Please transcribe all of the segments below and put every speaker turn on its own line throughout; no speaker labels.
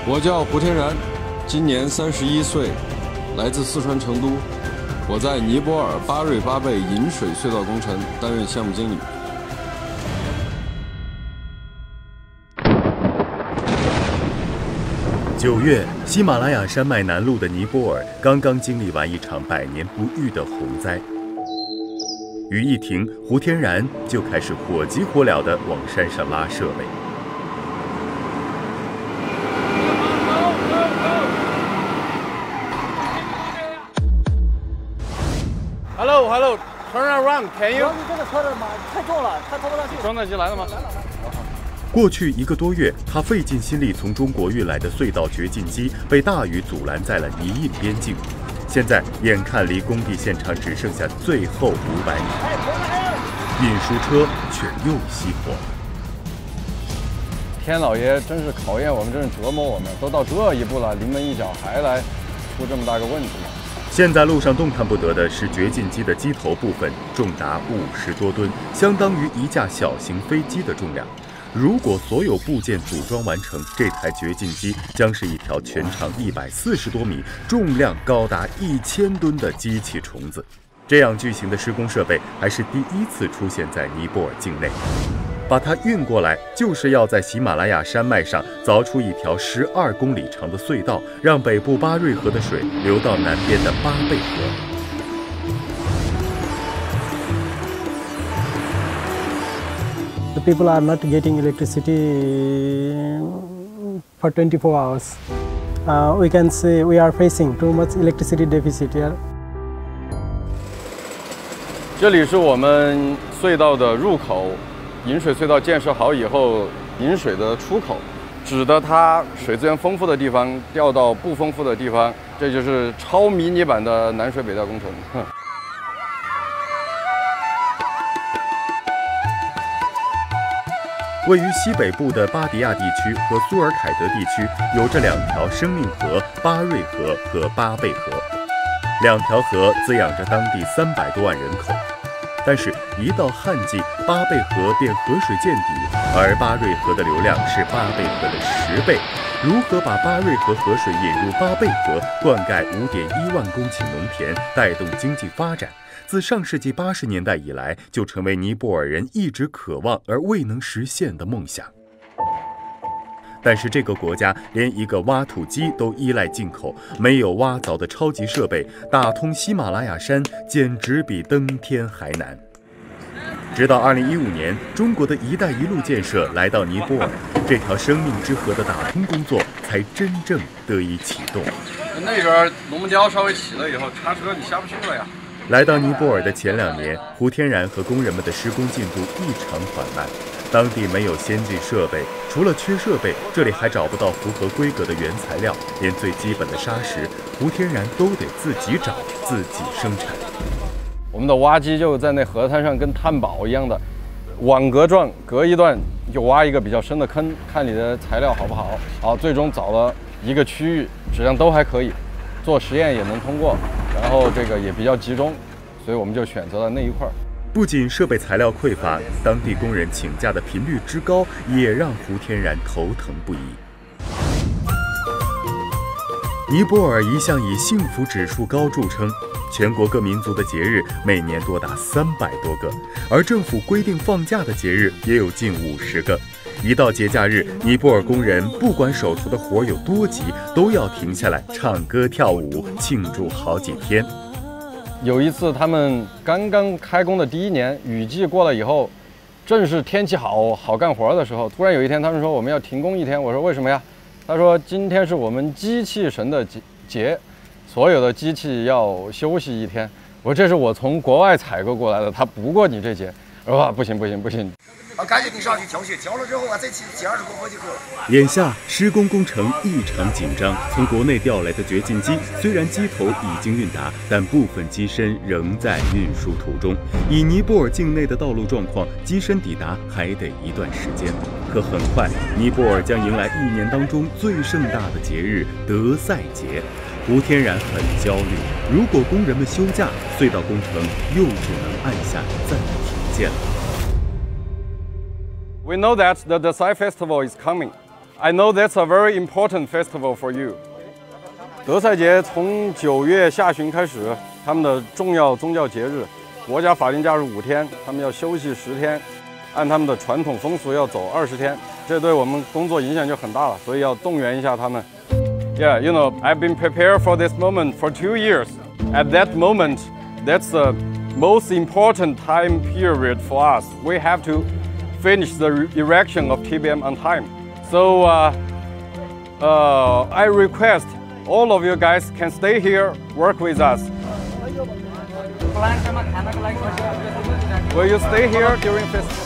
我叫胡天然，今年31岁，来自四川成都。我在尼泊尔巴瑞巴贝引水隧道工程担任项目经理。
9月，喜马拉雅山脉南麓的尼泊尔刚刚经历完一场百年不遇的洪灾。雨一停，胡天然就开始火急火燎地往山上拉设备。
Hello, turn around, can you？
你这个车的嘛太重了，它拖不上去。
装载机来了吗？
过去1个多月，他费尽心力从中国运来的隧道掘进机被大雨阻拦在了泥印边境。现在眼看离工地现场只剩下最后500米，运输车却又熄火了。
天老爷真是考验我们，真是折磨我们，都到这一步了，临门一脚还来出这么大个问题。
现在路上动弹不得的是掘进机的机头部分，重达50多吨，相当于一架小型飞机的重量。如果所有部件组装完成，这台掘进机将是一条全长140多米、重量高达1000吨的机器虫子。这样巨型的施工设备还是第一次出现在尼泊尔境内。把它运过来，就是要在喜马拉雅山脉上凿出一条12公里长的隧道，让北部巴瑞河的水流到南边的巴贝河。
The people are not getting electricity for 24 hours. We can say we are facing too much electricity deficit here.
这里是我们隧道的入口，引水隧道建设好以后，引水的出口，指的它水资源丰富的地方调到不丰富的地方，这就是超迷你版的南水北调工程。
位于西北部的巴迪亚地区和苏尔凯德地区有着2条生命河——巴瑞河和巴贝河。2条河滋养着当地300多万人口。但是，一到旱季，巴贝河便河水见底，而巴瑞河的流量是巴贝河的10倍。如何把巴瑞河河水引入巴贝河，灌溉5.1万公顷农田，带动经济发展？自上世纪80年代以来，就成为尼泊尔人一直渴望而未能实现的梦想。但是这个国家连一个挖土机都依赖进口，没有挖凿的超级设备，打通喜马拉雅山简直比登天还难。直到2015年，中国的一带一路建设来到尼泊尔，这条生命之河的打通工作才真正得以启动。
那边龙门雕稍微起了以后，叉车你下不去了呀。
来到尼泊尔的前2年，胡天然和工人们的施工进度异常缓慢。当地没有先进设备，除了缺设备，这里还找不到符合规格的原材料，连最基本的砂石，胡天然都得自己找、自己生产。
我们的挖机就在那河滩上，跟探宝一样的，网格状，隔一段就挖一个比较深的坑，看你的材料好不好。好，最终找了一个区域，质量都还可以，做实验也能通过，然后这个也比较集中，所以我们就选择了那一块。
不仅设备材料匮乏，当地工人请假的频率之高，也让胡天然头疼不已。尼泊尔一向以幸福指数高著称，全国各民族的节日每年多达300多个，而政府规定放假的节日也有近50个。一到节假日，尼泊尔工人不管手头的活有多急，都要停下来唱歌跳舞，庆祝好几天。
有一次，他们刚刚开工的第1年，雨季过了以后，正是天气好干活的时候，突然有一天，他们说我们要停工1天。我说为什么呀？他说今天是我们机器神的节，所有的机器要休息1天。我说这是我从国外采购过来的，他不过你这节。我说不行。
赶紧你上去挑雪，挑了之后再骑20公回去喝。
眼下施工工程异常紧张，从国内调来的掘进机虽然机头已经运达，但部分机身仍在运输途中。以尼泊尔境内的道路状况，机身抵达还得一段时间。可很快，尼泊尔将迎来1年当中最盛大的节日德赛节。胡天然很焦虑，如果工人们休假，隧道工程又只能按下暂停键了。
We know that the Desai Festival is coming. I know that's a very important festival for you. 德赛节从9月下旬开始，他们的重要宗教节日，国家法定假日5天，他们要休息10天，按他们的传统风俗要走20天，这对我们工作影响就很大了，所以要动员一下他们。Yeah, you know, I've been prepared for this moment for 2 years. At that moment, that's the most important time period for us. We have to finish the erection of TBM on time. So I request all of you guys can stay here, work with us. Will you stay here during festival?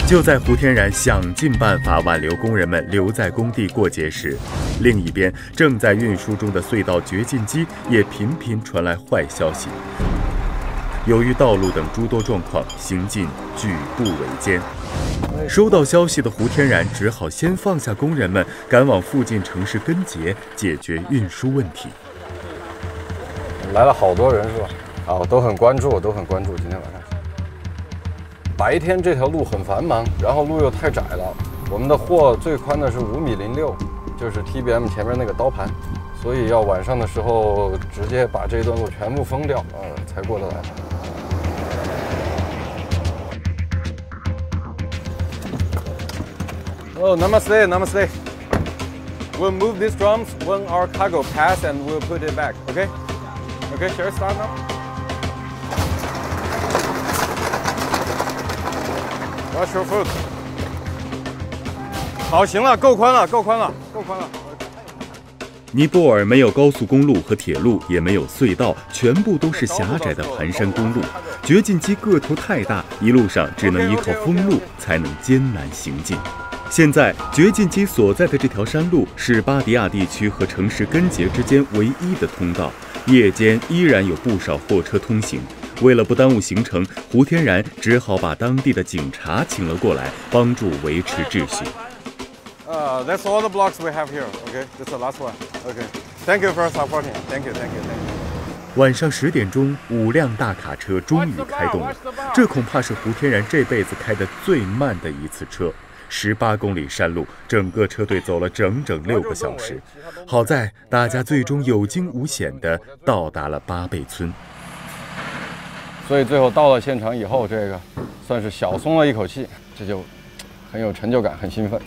就在胡天然想尽办法挽留工人们留在工地过节时，另一边正在运输中的隧道掘进机也频频传来坏消息。由于道路等诸多状况，行进举步维艰。收到消息的胡天然只好先放下工人们，赶往附近城市根杰解决运输问题。
来了好多人是吧？啊，我都很关注，今天晚上。白天这条路很繁忙，然后路又太窄了。我们的货最宽的是5.06米，就是 TBM 前面那个刀盘，所以要晚上的时候直接把这段路全部封掉，才过得来。Oh, namaste, namaste. We'll move these drums when our cargo pass and we'll put it back, okay? Okay, shall we start now? Wash your foot. 好，行了，够宽了。
尼泊尔没有高速公路和铁路，也没有隧道，全部都是狭窄的盘山公路。掘进机个头太大，一路上只能依靠封路才能艰难行进。现在，掘进机所在的这条山路是巴迪亚地区和城市根杰之间唯一的通道，夜间依然有不少货车通行。为了不耽误行程，胡天然只好把当地的警察请了过来，帮助维持秩序。
That's all the blocks we have here. Okay, this is the last one. Okay, thank you for supporting. Thank you.
晚上10点钟，5辆大卡车终于开动了。这恐怕是胡天然这辈子开的最慢的一次车。18公里山路，整个车队走了整整6个小时。好在大家最终有惊无险地到达了巴贝村。
所以最后到了现场以后，这个算是小松了一口气，这就很有成就感，很兴奋。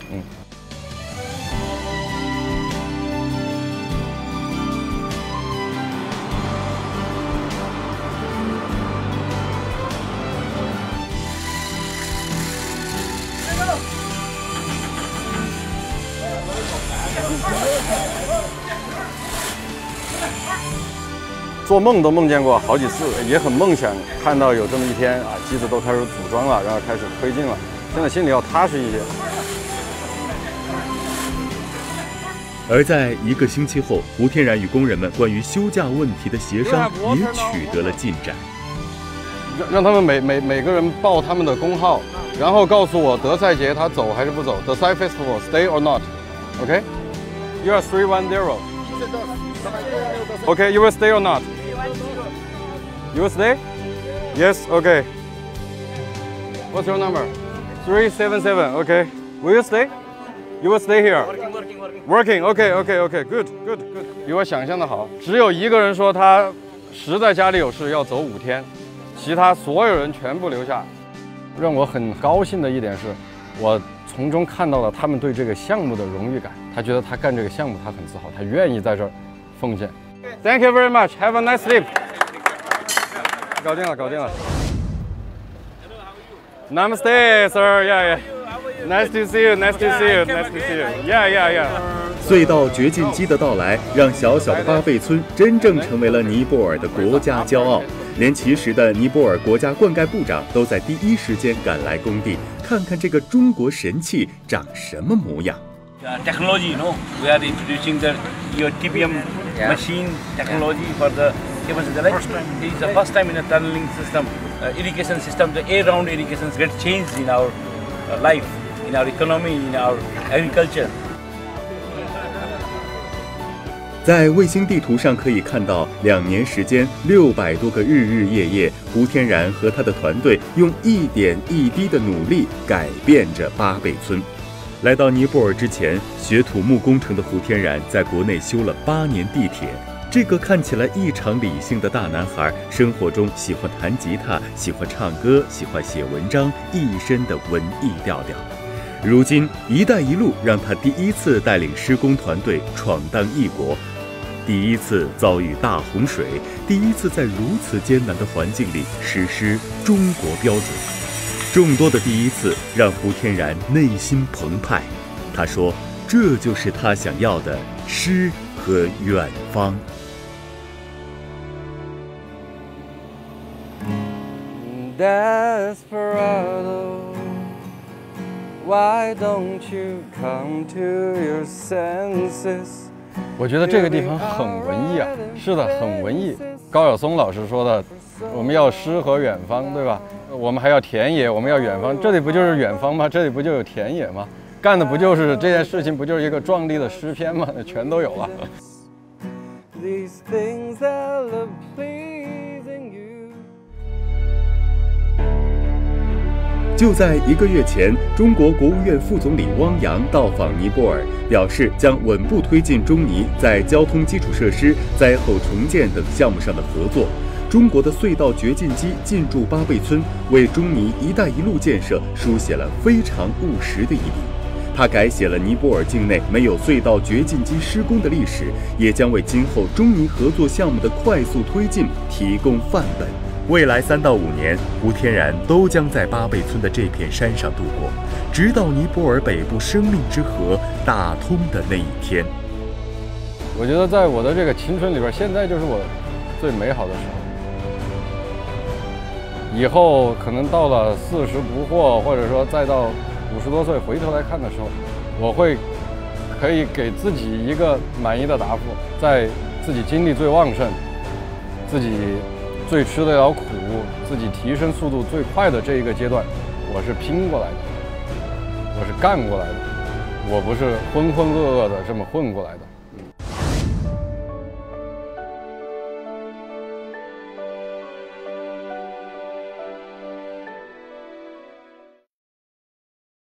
做梦都梦见过好几次，也很梦想看到有这么一天啊，机子都开始组装了，然后开始推进了。现在心里要踏实一些。
而在1个星期后，胡天然与工人们关于休假问题的协商也取得了进展。
让他们每个人报他们的工号，然后告诉我德赛节他走还是不走。Desai Festival stay or not? Okay? You are 310. Okay, you will stay or not? You will stay? Yes, okay. What's your number? 377, okay. Will you stay? You will stay here. Working, okay, good. 比我想象的好。只有一个人说他实在家里有事要走5天，其他所有人全部留下。让我很高兴的一点是，我从中看到了他们对这个项目的荣誉感。他觉得他干这个项目他很自豪，他愿意在这儿奉献。Thank you very much. Have a nice sleep. 搞定了。Namaste, sir. Yeah. Nice to see you. Yeah.
隧道掘进机的到来，让小小的巴贝村真正成为了尼泊尔的国家骄傲。连其实的尼泊尔国家灌溉部长都在第一时间赶来工地，看看这个中国神器长什么模样。
Technology, we are introducing the TBM machine technology for the It's the first time in a tunneling system, irrigation system, the year-round irrigations get changed in our life, in our economy, in our agriculture.
在卫星地图上可以看到，2年时间600多个日日夜夜，胡天然和他的团队用一点一滴的努力改变着巴贝村。来到尼泊尔之前，学土木工程的胡天然在国内修了8年地铁。这个看起来异常理性的大男孩，生活中喜欢弹吉他，喜欢唱歌，喜欢写文章，一身的文艺调调。如今“一带一路”让他第一次带领施工团队闯荡异国，第一次遭遇大洪水，第一次在如此艰难的环境里实施中国标准。众多的第一次让胡天然内心澎湃。他说：“这就是他想要的诗和远方。”
Desperado, why don't you come to your senses? 我觉得这个地方很文艺啊，是的，很文艺。高晓松老师说的，我们要诗和远方，对吧？我们还要田野，我们要远方，这里不就是远方吗？这里不就有田野吗？干的不就是这件事情，不就是一个壮丽的诗篇吗？全都有了。These things that look pleasing you.
就在1个月前，中国国务院副总理汪洋到访尼泊尔，表示将稳步推进中尼在交通基础设施、灾后重建等项目上的合作。中国的隧道掘进机进驻巴贝村，为中尼“一带一路”建设书写了非常务实的一笔。他改写了尼泊尔境内没有隧道掘进机施工的历史，也将为今后中尼合作项目的快速推进提供范本。未来3到5年，胡天然都将在巴贝村的这片山上度过，直到尼泊尔北部生命之河打通的那一天。
我觉得在我的这个青春里边，现在就是我最美好的时候。以后可能到了40不惑，或者说再到50多岁回头来看的时候，我可以给自己一个满意的答复，在自己精力最旺盛，自己最吃得了苦，自己提升速度最快的这一个阶段，我是拼过来的，我是干过来的，我不是浑浑噩噩的这么混过来的。